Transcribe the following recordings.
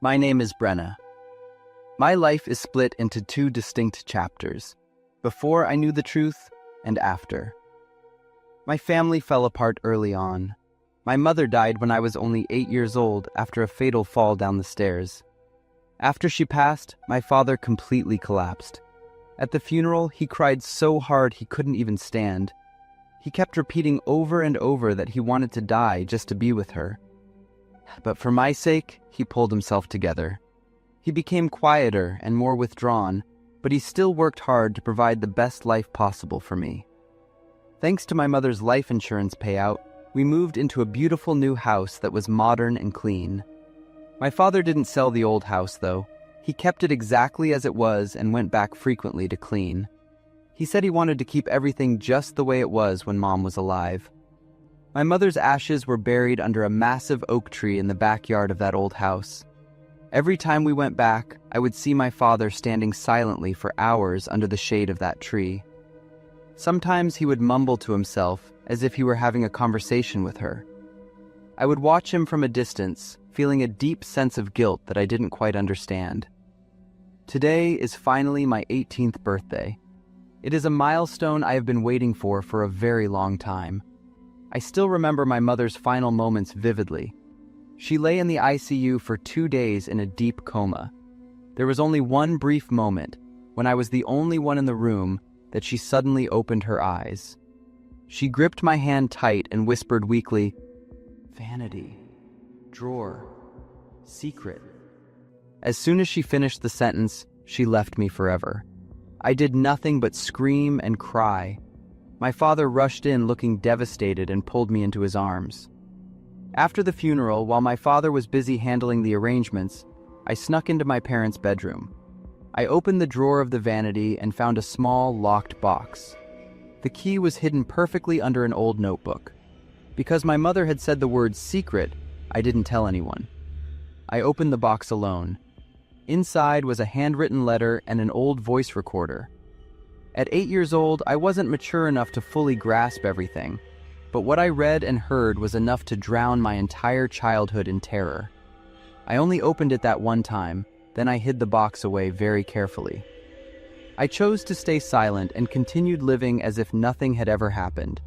My name is Brenna. My life is split into two distinct chapters: before I knew the truth and after. My family fell apart early on. My mother died when I was only 8 years old after a fatal fall down the stairs. After she passed, my father completely collapsed. At the funeral, he cried so hard he couldn't even stand. He kept repeating over and over that he wanted to die just to be with her. But for my sake, he pulled himself together. He became quieter and more withdrawn, but he still worked hard to provide the best life possible for me. Thanks to my mother's life insurance payout, we moved into a beautiful new house that was modern and clean. My father didn't sell the old house, though. He kept it exactly as it was and went back frequently to clean. He said he wanted to keep everything just the way it was when Mom was alive. My mother's ashes were buried under a massive oak tree in the backyard of that old house. Every time we went back, I would see my father standing silently for hours under the shade of that tree. Sometimes he would mumble to himself as if he were having a conversation with her. I would watch him from a distance, feeling a deep sense of guilt that I didn't quite understand. Today is finally my 18th birthday. It is a milestone I have been waiting for a very long time. I still remember my mother's final moments vividly. She lay in the ICU for 2 days in a deep coma. There was only one brief moment, when I was the only one in the room, that she suddenly opened her eyes. She gripped my hand tight and whispered weakly, "Vanity, drawer, secret." As soon as she finished the sentence, she left me forever. I did nothing but scream and cry. My father rushed in looking devastated and pulled me into his arms. After the funeral, while my father was busy handling the arrangements, I snuck into my parents' bedroom. I opened the drawer of the vanity and found a small, locked box. The key was hidden perfectly under an old notebook. Because my mother had said the word secret, I didn't tell anyone. I opened the box alone. Inside was a handwritten letter and an old voice recorder. At 8 years old, I wasn't mature enough to fully grasp everything, but what I read and heard was enough to drown my entire childhood in terror. I only opened it that one time, then I hid the box away very carefully. I chose to stay silent and continued living as if nothing had ever happened.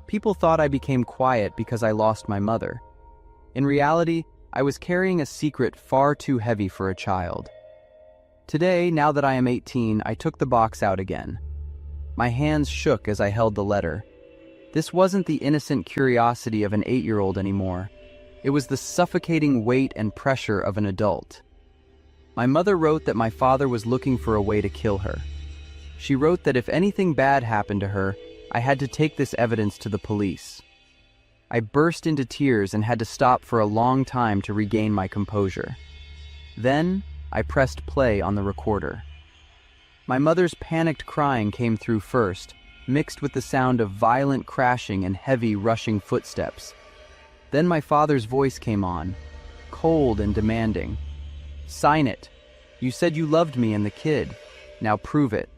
People thought I became quiet because I lost my mother. In reality, I was carrying a secret far too heavy for a child. Today, now that I am 18, I took the box out again. My hands shook as I held the letter. This wasn't the innocent curiosity of an 8-year-old anymore. It was the suffocating weight and pressure of an adult. My mother wrote that my father was looking for a way to kill her. She wrote that if anything bad happened to her, I had to take this evidence to the police. I burst into tears and had to stop for a long time to regain my composure. Then, I pressed play on the recorder. My mother's panicked crying came through first, mixed with the sound of violent crashing and heavy rushing footsteps. Then my father's voice came on, cold and demanding. "Sign it. You said you loved me and the kid. Now prove it."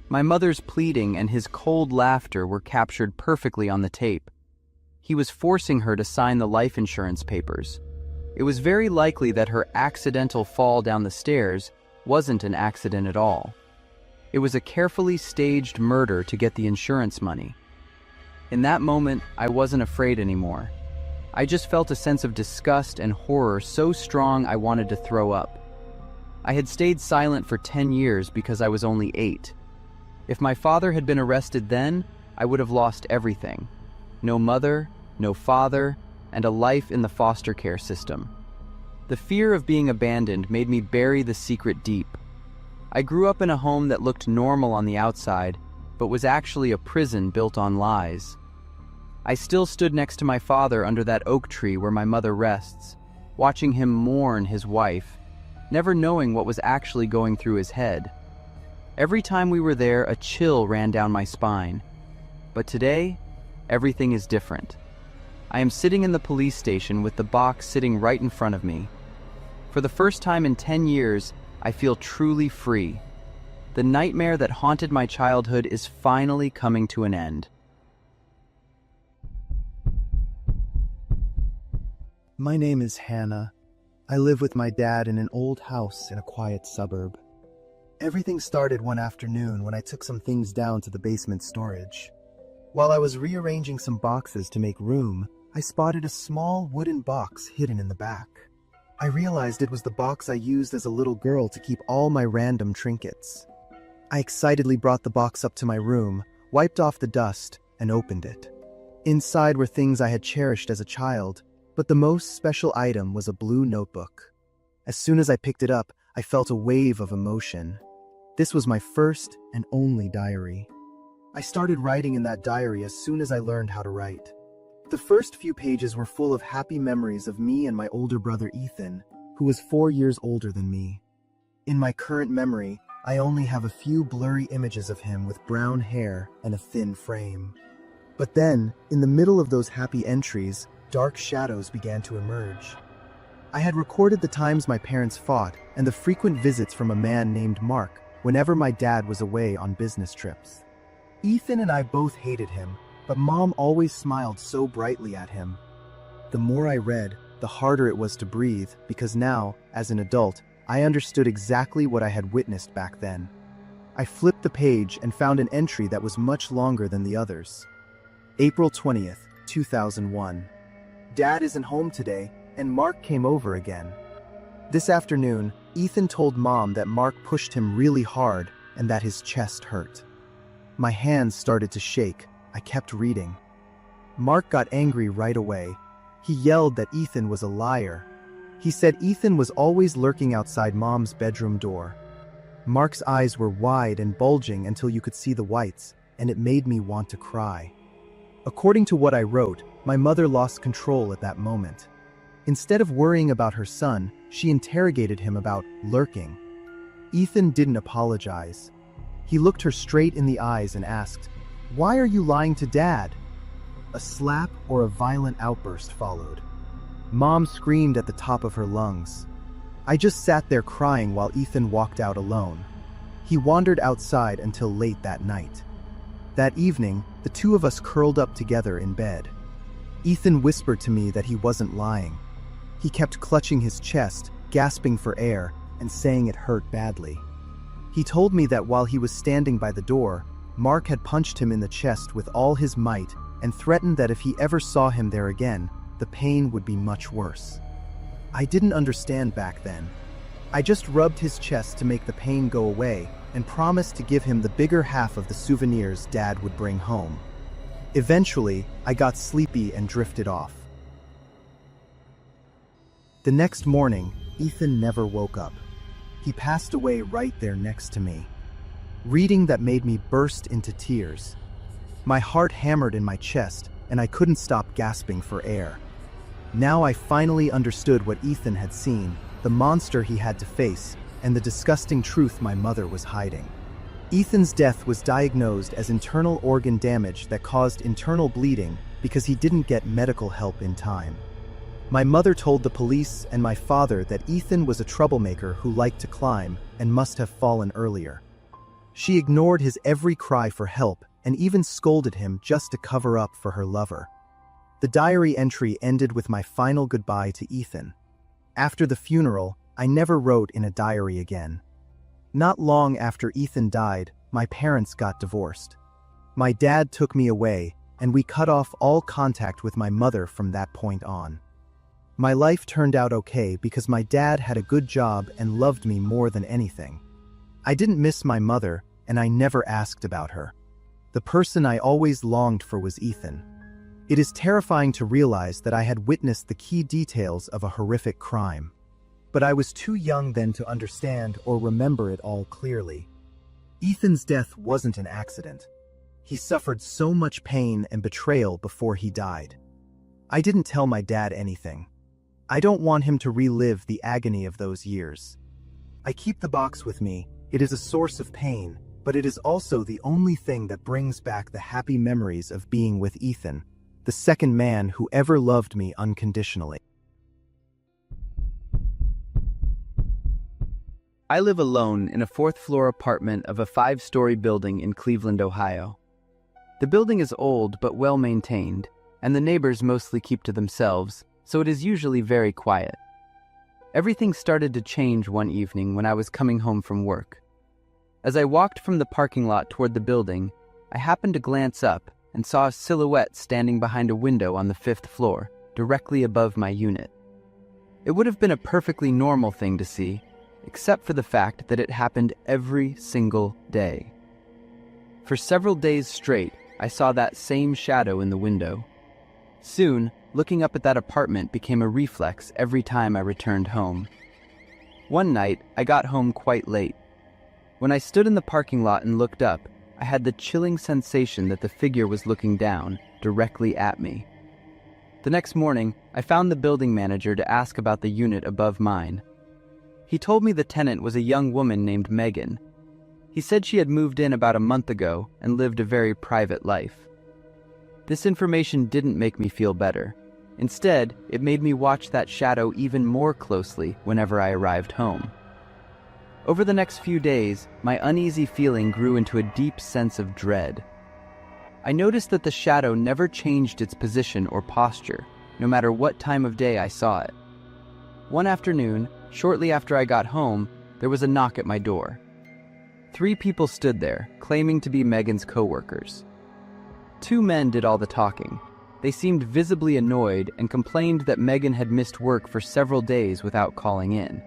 My mother's pleading and his cold laughter were captured perfectly on the tape. He was forcing her to sign the life insurance papers. It was very likely that her accidental fall down the stairs wasn't an accident at all. It was a carefully staged murder to get the insurance money. In that moment, I wasn't afraid anymore. I just felt a sense of disgust and horror so strong I wanted to throw up. I had stayed silent for 10 years because I was only 8. If my father had been arrested then, I would have lost everything. No mother, no father, and a life in the foster care system. The fear of being abandoned made me bury the secret deep. I grew up in a home that looked normal on the outside, but was actually a prison built on lies. I still stood next to my father under that oak tree where my mother rests, watching him mourn his wife, never knowing what was actually going through his head. Every time we were there, a chill ran down my spine. But today, everything is different. I am sitting in the police station with the box sitting right in front of me. For the first time in 10 years, I feel truly free. The nightmare that haunted my childhood is finally coming to an end. My name is Hannah. I live with my dad in an old house in a quiet suburb. Everything started one afternoon when I took some things down to the basement storage. While I was rearranging some boxes to make room, I spotted a small wooden box hidden in the back. I realized it was the box I used as a little girl to keep all my random trinkets. I excitedly brought the box up to my room, wiped off the dust, and opened it. Inside were things I had cherished as a child, but the most special item was a blue notebook. As soon as I picked it up, I felt a wave of emotion. This was my first and only diary. I started writing in that diary as soon as I learned how to write. The first few pages were full of happy memories of me and my older brother Ethan, who was 4 years older than me. In my current memory, I only have a few blurry images of him with brown hair and a thin frame. But then, in the middle of those happy entries, dark shadows began to emerge. I had recorded the times my parents fought and the frequent visits from a man named Mark whenever my dad was away on business trips. Ethan and I both hated him, but Mom always smiled so brightly at him. The more I read, the harder it was to breathe because now, as an adult, I understood exactly what I had witnessed back then. I flipped the page and found an entry that was much longer than the others. April 20th, 2001. Dad isn't home today, and Mark came over again. This afternoon, Ethan told Mom that Mark pushed him really hard and that his chest hurt. My hands started to shake. I kept reading. Mark got angry right away. He yelled that Ethan was a liar. He said Ethan was always lurking outside Mom's bedroom door. Mark's eyes were wide and bulging until you could see the whites, and it made me want to cry. According to what I wrote, my mother lost control at that moment. Instead of worrying about her son, she interrogated him about lurking. Ethan didn't apologize. He looked her straight in the eyes and asked, "Why are you lying to Dad?" A slap or a violent outburst followed. Mom screamed at the top of her lungs. I just sat there crying while Ethan walked out alone. He wandered outside until late that night. That evening, the two of us curled up together in bed. Ethan whispered to me that he wasn't lying. He kept clutching his chest, gasping for air, and saying it hurt badly. He told me that while he was standing by the door, Mark had punched him in the chest with all his might and threatened that if he ever saw him there again, the pain would be much worse. I didn't understand back then. I just rubbed his chest to make the pain go away and promised to give him the bigger half of the souvenirs Dad would bring home. Eventually, I got sleepy and drifted off. The next morning, Ethan never woke up. He passed away right there next to me. Reading that made me burst into tears. My heart hammered in my chest, and I couldn't stop gasping for air. Now I finally understood what Ethan had seen, the monster he had to face, and the disgusting truth my mother was hiding. Ethan's death was diagnosed as internal organ damage that caused internal bleeding because he didn't get medical help in time. My mother told the police and my father that Ethan was a troublemaker who liked to climb and must have fallen earlier. She ignored his every cry for help and even scolded him just to cover up for her lover. The diary entry ended with my final goodbye to Ethan. After the funeral, I never wrote in a diary again. Not long after Ethan died, my parents got divorced. My dad took me away, and we cut off all contact with my mother from that point on. My life turned out okay because my dad had a good job and loved me more than anything. I didn't miss my mother, and I never asked about her. The person I always longed for was Ethan. It is terrifying to realize that I had witnessed the key details of a horrific crime. But I was too young then to understand or remember it all clearly. Ethan's death wasn't an accident. He suffered so much pain and betrayal before he died. I didn't tell my dad anything. I don't want him to relive the agony of those years. I keep the box with me. It is a source of pain, but it is also the only thing that brings back the happy memories of being with Ethan, the second man who ever loved me unconditionally. I live alone in a fourth-floor apartment of a 5-story building in Cleveland, Ohio. The building is old but well-maintained, and the neighbors mostly keep to themselves, so it is usually very quiet. Everything started to change one evening when I was coming home from work. As I walked from the parking lot toward the building, I happened to glance up and saw a silhouette standing behind a window on the 5th floor, directly above my unit. It would have been a perfectly normal thing to see, except for the fact that it happened every single day. For several days straight, I saw that same shadow in the window. Soon, looking up at that apartment became a reflex every time I returned home. One night, I got home quite late. When I stood in the parking lot and looked up, I had the chilling sensation that the figure was looking down, directly at me. The next morning, I found the building manager to ask about the unit above mine. He told me the tenant was a young woman named Megan. He said she had moved in about a month ago and lived a very private life. This information didn't make me feel better. Instead, it made me watch that shadow even more closely whenever I arrived home. Over the next few days, my uneasy feeling grew into a deep sense of dread. I noticed that the shadow never changed its position or posture, no matter what time of day I saw it. One afternoon, shortly after I got home, there was a knock at my door. 3 people stood there, claiming to be Megan's coworkers. 2 men did all the talking. They seemed visibly annoyed and complained that Megan had missed work for several days without calling in.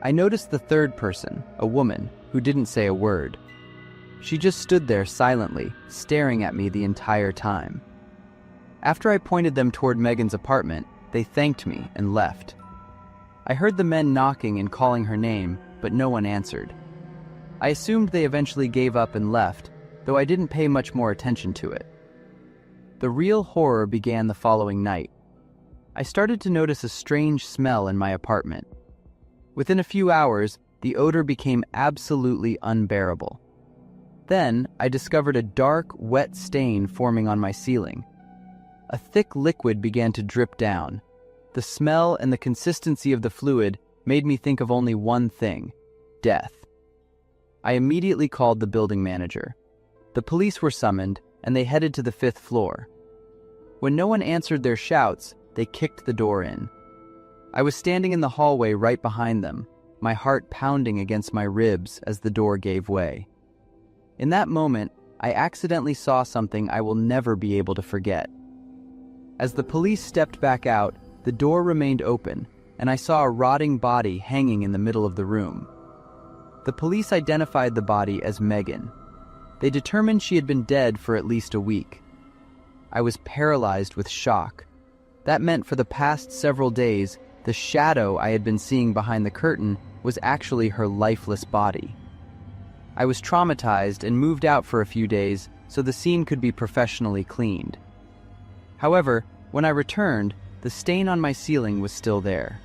I noticed the 3rd person, a woman, who didn't say a word. She just stood there silently, staring at me the entire time. After I pointed them toward Megan's apartment, they thanked me and left. I heard the men knocking and calling her name, but no one answered. I assumed they eventually gave up and left, though I didn't pay much more attention to it. The real horror began the following night. I started to notice a strange smell in my apartment. Within a few hours, the odor became absolutely unbearable. Then, I discovered a dark, wet stain forming on my ceiling. A thick liquid began to drip down. The smell and the consistency of the fluid made me think of only one thing: death. I immediately called the building manager. The police were summoned, and they headed to the 5th floor. When no one answered their shouts, they kicked the door in. I was standing in the hallway right behind them, my heart pounding against my ribs as the door gave way. In that moment, I accidentally saw something I will never be able to forget. As the police stepped back out, the door remained open, and I saw a rotting body hanging in the middle of the room. The police identified the body as Megan. They determined she had been dead for at least a week. I was paralyzed with shock. That meant for the past several days, the shadow I had been seeing behind the curtain was actually her lifeless body. I was traumatized and moved out for a few days so the scene could be professionally cleaned. However, when I returned, the stain on my ceiling was still there.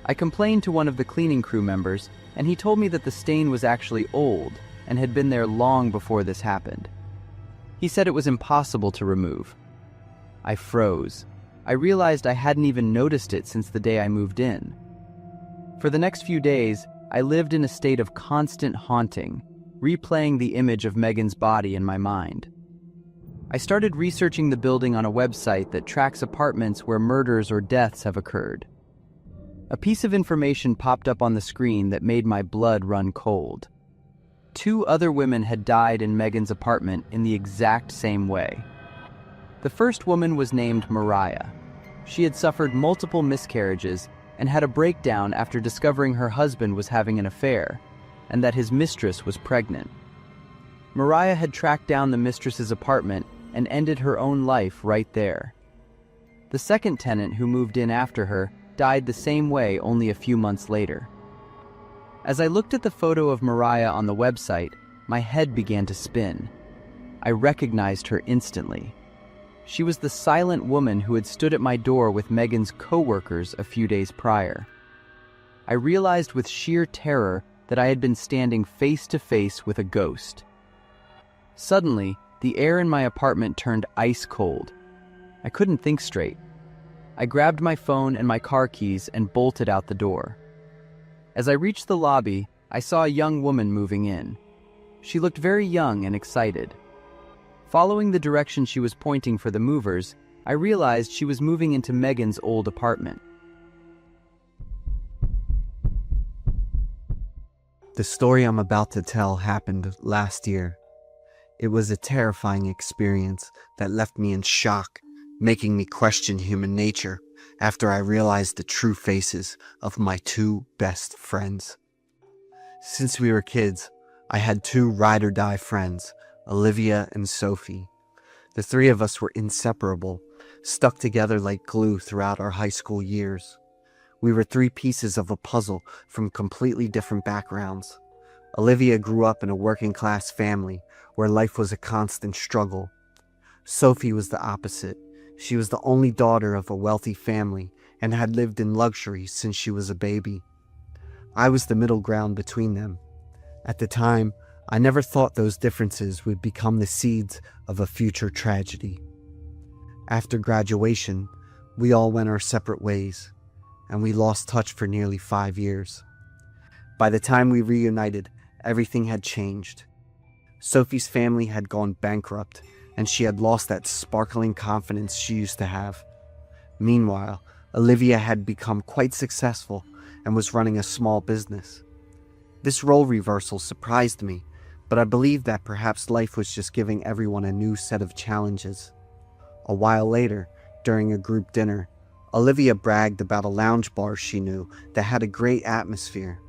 I complained to one of the cleaning crew members, and he told me that the stain was actually old and had been there long before this happened. He said it was impossible to remove. I froze. I realized I hadn't even noticed it since the day I moved in. For the next few days, I lived in a state of constant haunting, replaying the image of Megan's body in my mind. I started researching the building on a website that tracks apartments where murders or deaths have occurred. A piece of information popped up on the screen that made my blood run cold. 2 other women had died in Megan's apartment in the exact same way. The first woman was named Mariah. She had suffered multiple miscarriages and had a breakdown after discovering her husband was having an affair and that his mistress was pregnant. Mariah had tracked down the mistress's apartment and ended her own life right there. The second tenant who moved in after her died the same way only a few months later. As I looked at the photo of Mariah on the website, my head began to spin. I recognized her instantly. She was the silent woman who had stood at my door with Megan's co-workers a few days prior. I realized with sheer terror that I had been standing face to face with a ghost. Suddenly, the air in my apartment turned ice cold. I couldn't think straight. I grabbed my phone and my car keys and bolted out the door. As I reached the lobby, I saw a young woman moving in. She looked very young and excited. Following the direction she was pointing for the movers, I realized she was moving into Megan's old apartment. The story I'm about to tell happened last year. It was a terrifying experience that left me in shock, making me question human nature after I realized the true faces of my two best friends. Since we were kids, I had two ride-or-die friends, Olivia and Sophie. The three of us were inseparable, stuck together like glue throughout our high school years. We were three pieces of a puzzle from completely different backgrounds. Olivia grew up in a working-class family where life was a constant struggle. Sophie was the opposite. She was the only daughter of a wealthy family and had lived in luxury since she was a baby. I was the middle ground between them. At the time, I never thought those differences would become the seeds of a future tragedy. After graduation, we all went our separate ways, and we lost touch for nearly 5 years. By the time we reunited, everything had changed. Sophie's family had gone bankrupt, and she had lost that sparkling confidence she used to have. Meanwhile, Olivia had become quite successful and was running a small business. This role reversal surprised me, but I believed that perhaps life was just giving everyone a new set of challenges. A while later, during a group dinner, Olivia bragged about a lounge bar she knew that had a great atmosphere.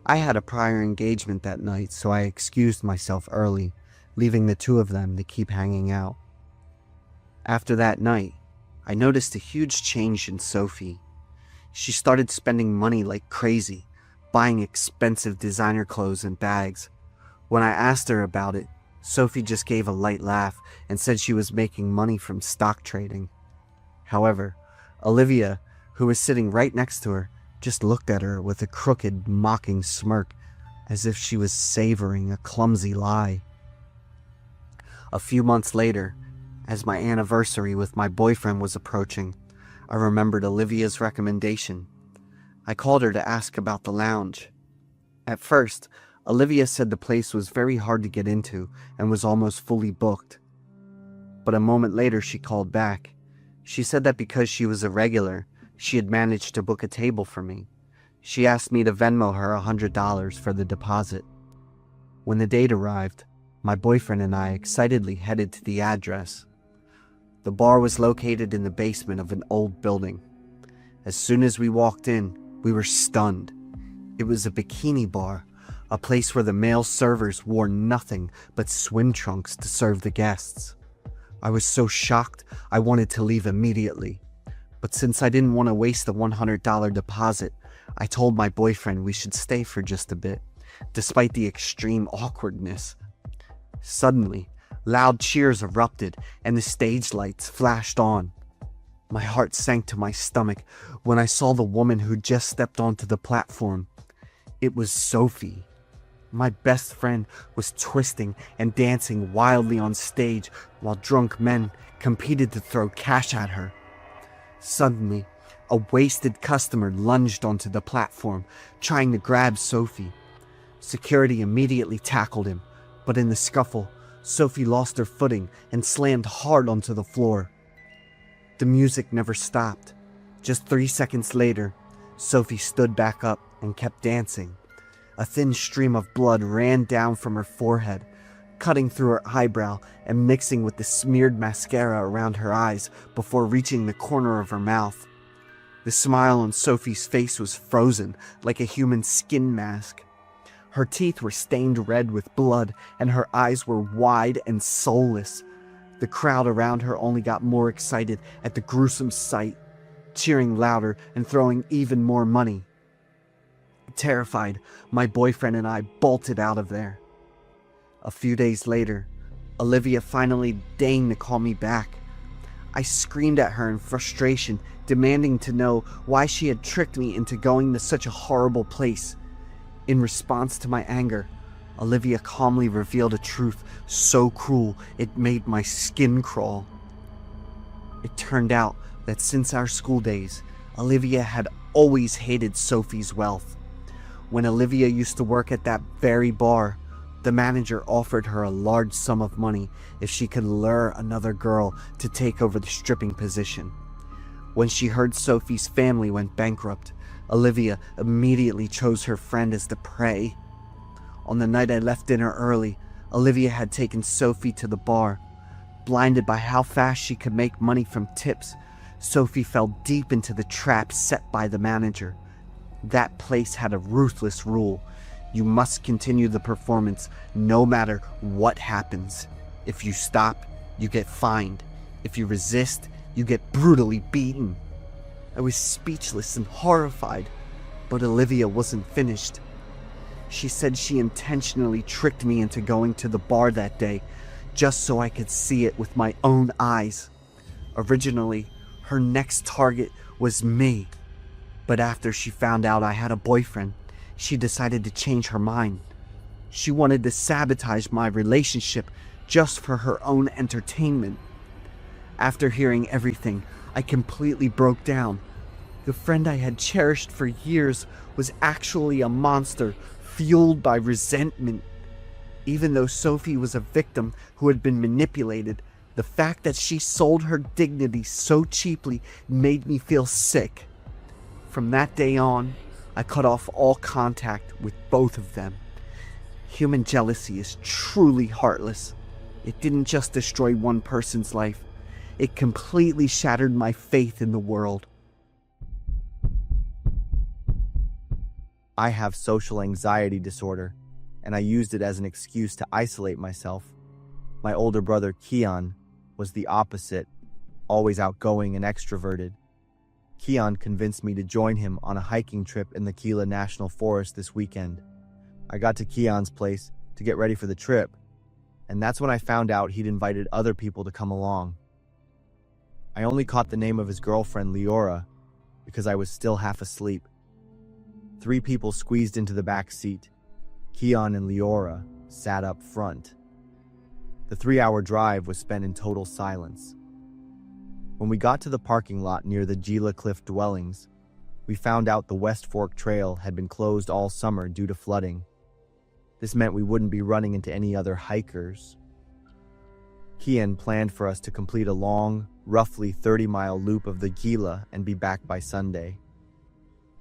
I had a prior engagement that night, so I excused myself early, leaving the two of them to keep hanging out. After that night, I noticed a huge change in Sophie. She started spending money like crazy, buying expensive designer clothes and bags. When I asked her about it, Sophie just gave a light laugh and said she was making money from stock trading. However, Olivia, who was sitting right next to her, just looked at her with a crooked, mocking smirk, as if she was savoring a clumsy lie. A few months later, as my anniversary with my boyfriend was approaching, I remembered Olivia's recommendation. I called her to ask about the lounge. At first, Olivia said the place was very hard to get into and was almost fully booked. But a moment later she called back. She said that because she was a regular, she had managed to book a table for me. She asked me to Venmo her $100 for the deposit. When the date arrived, my boyfriend and I excitedly headed to the address. The bar was located in the basement of an old building. As soon as we walked in, we were stunned. It was a bikini bar, a place where the male servers wore nothing but swim trunks to serve the guests. I was so shocked I wanted to leave immediately. But since I didn't want to waste the $100 deposit, I told my boyfriend we should stay for just a bit, despite the extreme awkwardness. Suddenly, loud cheers erupted and the stage lights flashed on. My heart sank to my stomach when I saw the woman who just stepped onto the platform. It was Sophie. My best friend was twisting and dancing wildly on stage while drunk men competed to throw cash at her. Suddenly, a wasted customer lunged onto the platform, trying to grab Sophie. Security immediately tackled him, but in the scuffle, Sophie lost her footing and slammed hard onto the floor. The music never stopped. Just 3 seconds later, Sophie stood back up and kept dancing. A thin stream of blood ran down from her forehead, cutting through her eyebrow and mixing with the smeared mascara around her eyes before reaching the corner of her mouth. The smile on Sophie's face was frozen like a human skin mask. Her teeth were stained red with blood and her eyes were wide and soulless. The crowd around her only got more excited at the gruesome sight, cheering louder and throwing even more money. Terrified, my boyfriend and I bolted out of there. A few days later, Olivia finally deigned to call me back. I screamed at her in frustration, demanding to know why she had tricked me into going to such a horrible place. In response to my anger, Olivia calmly revealed a truth so cruel it made my skin crawl. It turned out that since our school days, Olivia had always hated Sophie's wealth. When Olivia used to work at that very bar, the manager offered her a large sum of money if she could lure another girl to take over the stripping position. When she heard Sophie's family went bankrupt, Olivia immediately chose her friend as the prey. On the night I left dinner early, Olivia had taken Sophie to the bar. Blinded by how fast she could make money from tips, Sophie fell deep into the trap set by the manager. That place had a ruthless rule. You must continue the performance no matter what happens. If you stop, you get fined. If you resist, you get brutally beaten. I was speechless and horrified, but Olivia wasn't finished. She said she intentionally tricked me into going to the bar that day, just so I could see it with my own eyes. Originally, her next target was me, but after she found out I had a boyfriend, she decided to change her mind. She wanted to sabotage my relationship just for her own entertainment. After hearing everything, I completely broke down. The friend I had cherished for years was actually a monster, fueled by resentment. Even though Sophie was a victim who had been manipulated, the fact that she sold her dignity so cheaply made me feel sick. From that day on, I cut off all contact with both of them. Human jealousy is truly heartless. It didn't just destroy one person's life, it completely shattered my faith in the world. I have social anxiety disorder, and I used it as an excuse to isolate myself. My older brother, Keon, was the opposite, always outgoing and extroverted. Keon convinced me to join him on a hiking trip in the Gila National Forest this weekend. I got to Keon's place to get ready for the trip, and that's when I found out he'd invited other people to come along. I only caught the name of his girlfriend, Leora, because I was still half asleep. 3 people squeezed into the back seat. Keon and Leora sat up front. The 3-hour drive was spent in total silence. When we got to the parking lot near the Gila Cliff dwellings, we found out the West Fork Trail had been closed all summer due to flooding. This meant we wouldn't be running into any other hikers. Keon planned for us to complete a long, roughly 30-mile loop of the Gila and be back by Sunday.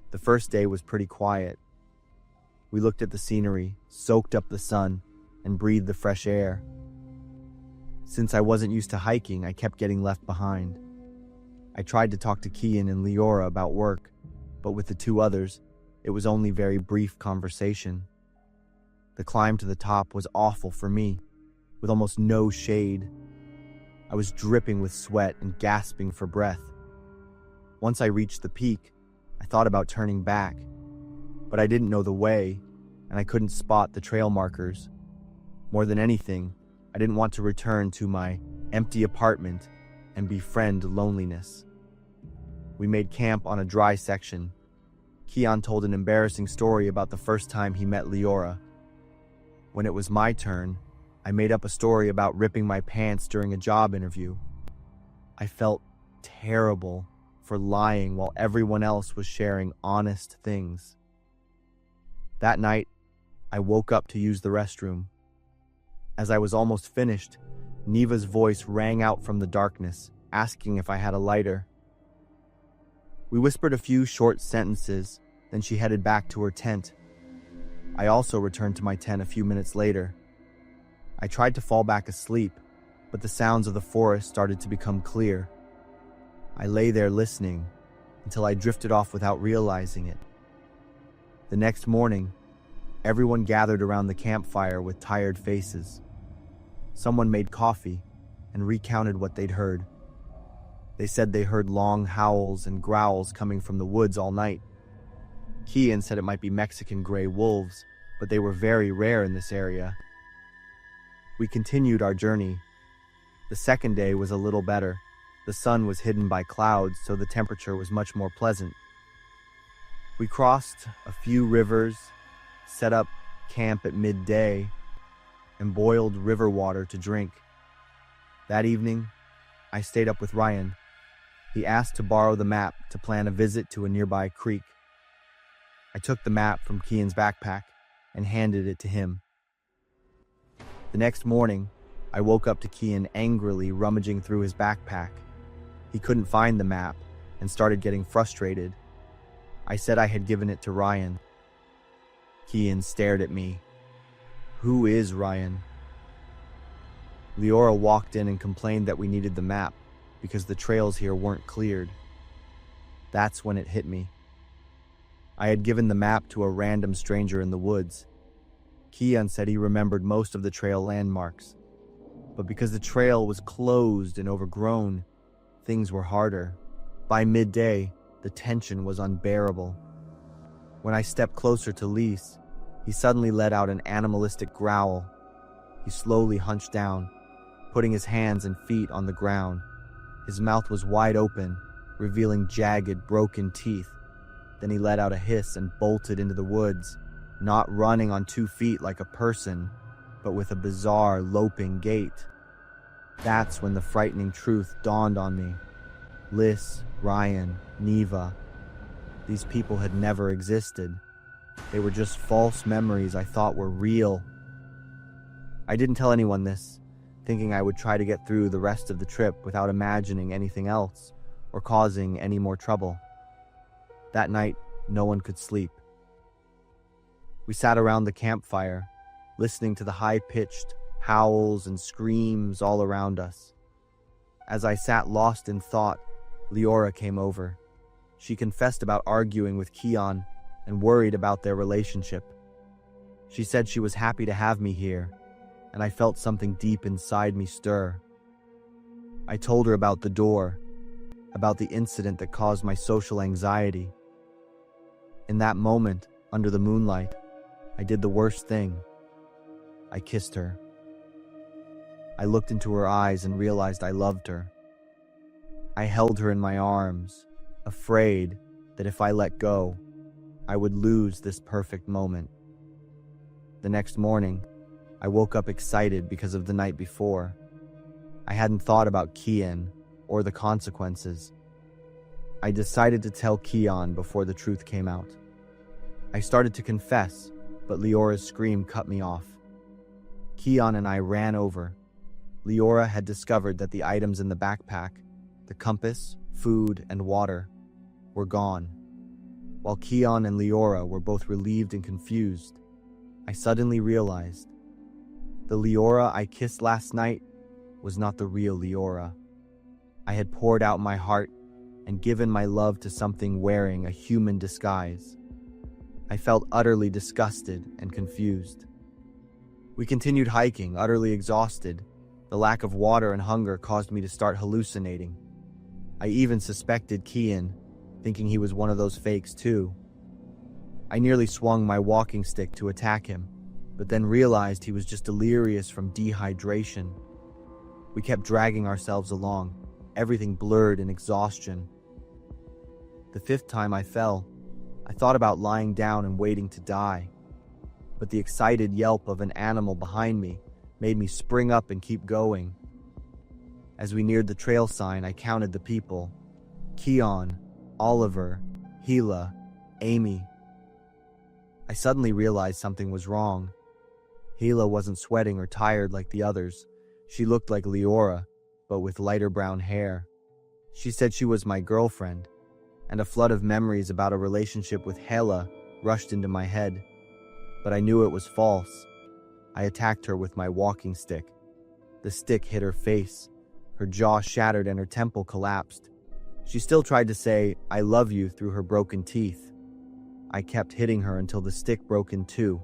The first day was pretty quiet. We looked at the scenery, soaked up the sun, and breathed the fresh air. Since I wasn't used to hiking, I kept getting left behind. I tried to talk to Keon and Leora about work, but with the 2 others, it was only very brief conversation. The climb to the top was awful for me, with almost no shade. I was dripping with sweat and gasping for breath. Once I reached the peak, I thought about turning back, but I didn't know the way, and I couldn't spot the trail markers. More than anything, I didn't want to return to my empty apartment and befriend loneliness. We made camp on a dry section. Keon told an embarrassing story about the first time he met Leora. When it was my turn, I made up a story about ripping my pants during a job interview. I felt terrible for lying while everyone else was sharing honest things. That night, I woke up to use the restroom. As I was almost finished, Neva's voice rang out from the darkness, asking if I had a lighter. We whispered a few short sentences, then she headed back to her tent. I also returned to my tent a few minutes later. I tried to fall back asleep, but the sounds of the forest started to become clear. I lay there listening until I drifted off without realizing it. The next morning, everyone gathered around the campfire with tired faces. Someone made coffee and recounted what they'd heard. They said they heard long howls and growls coming from the woods all night. Keon said it might be Mexican gray wolves, but they were very rare in this area. We continued our journey. The second day was a little better. The sun was hidden by clouds, so the temperature was much more pleasant. We crossed a few rivers, set up camp at midday, and boiled river water to drink. That evening, I stayed up with Ryan. He asked to borrow the map to plan a visit to a nearby creek. I took the map from Keon's backpack and handed it to him. The next morning, I woke up to Keon angrily rummaging through his backpack. He couldn't find the map and started getting frustrated. I said I had given it to Ryan. Keon stared at me. Who is Ryan? Leora walked in and complained that we needed the map because the trails here weren't cleared. That's when it hit me. I had given the map to a random stranger in the woods. Kian said he remembered most of the trail landmarks, but because the trail was closed and overgrown, things were harder. By midday, the tension was unbearable. When I stepped closer to Lise, he suddenly let out an animalistic growl. He slowly hunched down, putting his hands and feet on the ground. His mouth was wide open, revealing jagged, broken teeth. Then he let out a hiss and bolted into the woods, not running on 2 feet like a person, but with a bizarre, loping gait. That's when the frightening truth dawned on me. Liz, Ryan, Neva. These people had never existed. They were just false memories I thought were real. I didn't tell anyone this, thinking I would try to get through the rest of the trip without imagining anything else or causing any more trouble. That night, no one could sleep. We sat around the campfire, listening to the high-pitched howls and screams all around us. As I sat lost in thought, Leora came over. She confessed about arguing with Kian and worried about their relationship. She said she was happy to have me here, and I felt something deep inside me stir. I told her about the door, about the incident that caused my social anxiety. In that moment, under the moonlight, I did the worst thing. I kissed her. I looked into her eyes and realized I loved her. I held her in my arms, afraid that if I let go, I would lose this perfect moment. The next morning, I woke up excited because of the night before. I hadn't thought about Kian or the consequences. I decided to tell Kian before the truth came out. I started to confess, but Leora's scream cut me off. Kian and I ran over. Leora had discovered that the items in the backpack, the compass, food, and water, were gone. While Kian and Leora were both relieved and confused, I suddenly realized the Leora I kissed last night was not the real Leora. I had poured out my heart and given my love to something wearing a human disguise. I felt utterly disgusted and confused. We continued hiking, utterly exhausted. The lack of water and hunger caused me to start hallucinating. I even suspected Kian, thinking he was one of those fakes too. I nearly swung my walking stick to attack him, but then realized he was just delirious from dehydration. We kept dragging ourselves along, everything blurred in exhaustion. The 5th time I fell, I thought about lying down and waiting to die, but the excited yelp of an animal behind me made me spring up and keep going. As we neared the trail sign, I counted the people: Kian, Oliver, Hila, Amy. I suddenly realized something was wrong. Hila wasn't sweating or tired like the others. She looked like Leora, but with lighter brown hair. She said she was my girlfriend, and a flood of memories about a relationship with Hela rushed into my head. But I knew it was false. I attacked her with my walking stick. The stick hit her face. Her jaw shattered and her temple collapsed. She still tried to say, "I love you," through her broken teeth. I kept hitting her until the stick broke in two.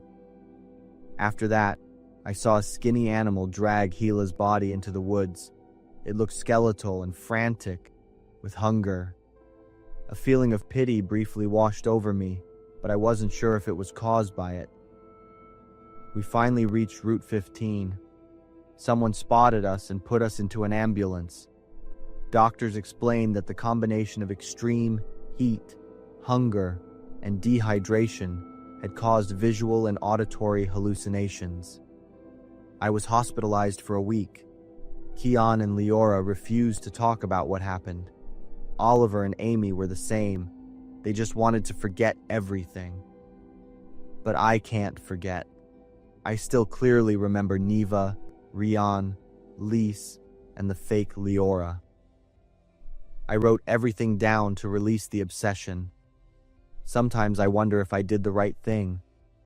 After that, I saw a skinny animal drag Hila's body into the woods. It looked skeletal and frantic, with hunger. A feeling of pity briefly washed over me, but I wasn't sure if it was caused by it. We finally reached Route 15. Someone spotted us and put us into an ambulance. Doctors explained that the combination of extreme heat, hunger, and dehydration had caused visual and auditory hallucinations. I was hospitalized for a week. Kian and Leora refused to talk about what happened. Oliver and Amy were the same. They just wanted to forget everything. But I can't forget. I still clearly remember Neva, Rian, Lise, and the fake Leora. I wrote everything down to release the obsession. Sometimes I wonder if I did the right thing,